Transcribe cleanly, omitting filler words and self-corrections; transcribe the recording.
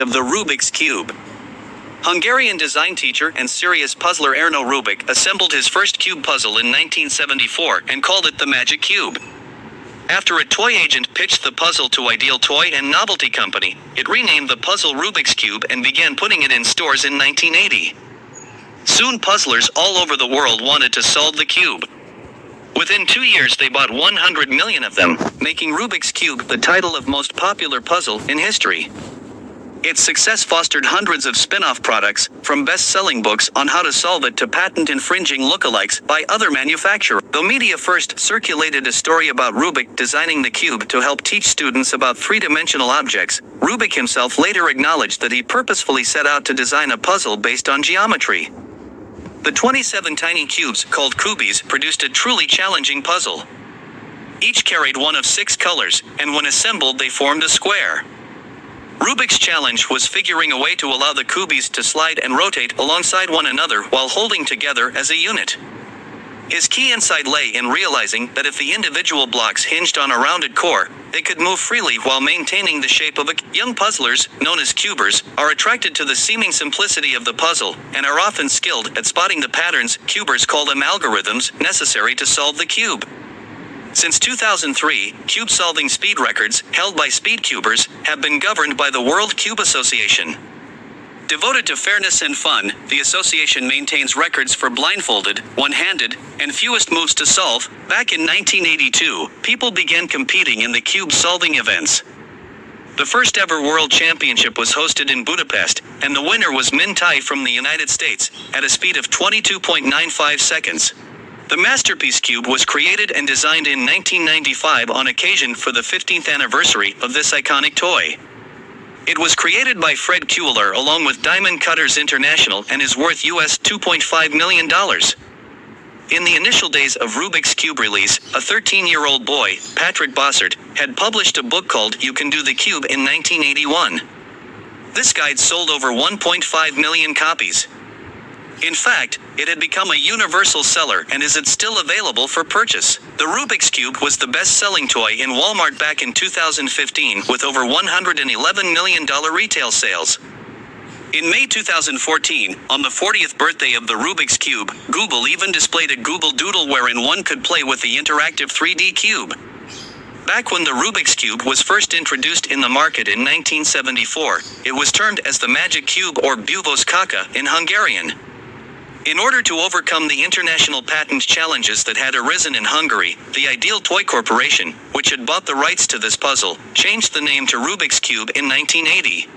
of the Rubik's Cube. Hungarian design teacher and serious puzzler Erno Rubik assembled his first cube puzzle in 1974 and called it the Magic Cube. After a toy agent pitched the puzzle to Ideal Toy and Novelty Company, it renamed the puzzle Rubik's Cube and began putting it in stores in 1980. Soon puzzlers all over the world wanted to solve the cube. Within 2 years they bought 100 million of them, making Rubik's Cube the title of most popular puzzle in history. Its success fostered hundreds of spin-off products, from best-selling books on how to solve it to patent-infringing lookalikes by other manufacturers. Though media first circulated a story about Rubik designing the cube to help teach students about three-dimensional objects, Rubik himself later acknowledged that he purposefully set out to design a puzzle based on geometry. The 27 tiny cubes, called kubies, produced a truly challenging puzzle. Each carried one of 6 colors, and when assembled they formed a square. Rubik's challenge was figuring a way to allow the kubies to slide and rotate alongside one another while holding together as a unit. His key insight lay in realizing that if the individual blocks hinged on a rounded core, they could move freely while maintaining the shape of a cube. Young puzzlers, known as cubers, are attracted to the seeming simplicity of the puzzle, and are often skilled at spotting the patterns, cubers call them algorithms, necessary to solve the cube. Since 2003, cube-solving speed records, held by speedcubers, have been governed by the World Cube Association. Devoted to fairness and fun, the association maintains records for blindfolded, one-handed, and fewest moves to solve. Back in 1982, people began competing in the cube-solving events. The first ever World Championship was hosted in Budapest, and the winner was Min Tai from the United States, at a speed of 22.95 seconds. The Masterpiece Cube was created and designed in 1995 on occasion for the 15th anniversary of this iconic toy. It was created by Fred Kuehler along with Diamond Cutters International and is worth US $2.5 million. In the initial days of Rubik's Cube release, a 13-year-old boy, Patrick Bossert, had published a book called You Can Do the Cube in 1981. This guide sold over 1.5 million copies. In fact, it had become a universal seller and is still available for purchase. The Rubik's Cube was the best-selling toy in Walmart back in 2015 with over $111 million retail sales. In May 2014, on the 40th birthday of the Rubik's Cube, Google even displayed a Google Doodle wherein one could play with the interactive 3D cube. Back when the Rubik's Cube was first introduced in the market in 1974, it was termed as the Magic Cube or Buvos Kaka in Hungarian. In order to overcome the international patent challenges that had arisen in Hungary, the Ideal Toy Corporation, which had bought the rights to this puzzle, changed the name to Rubik's Cube in 1980.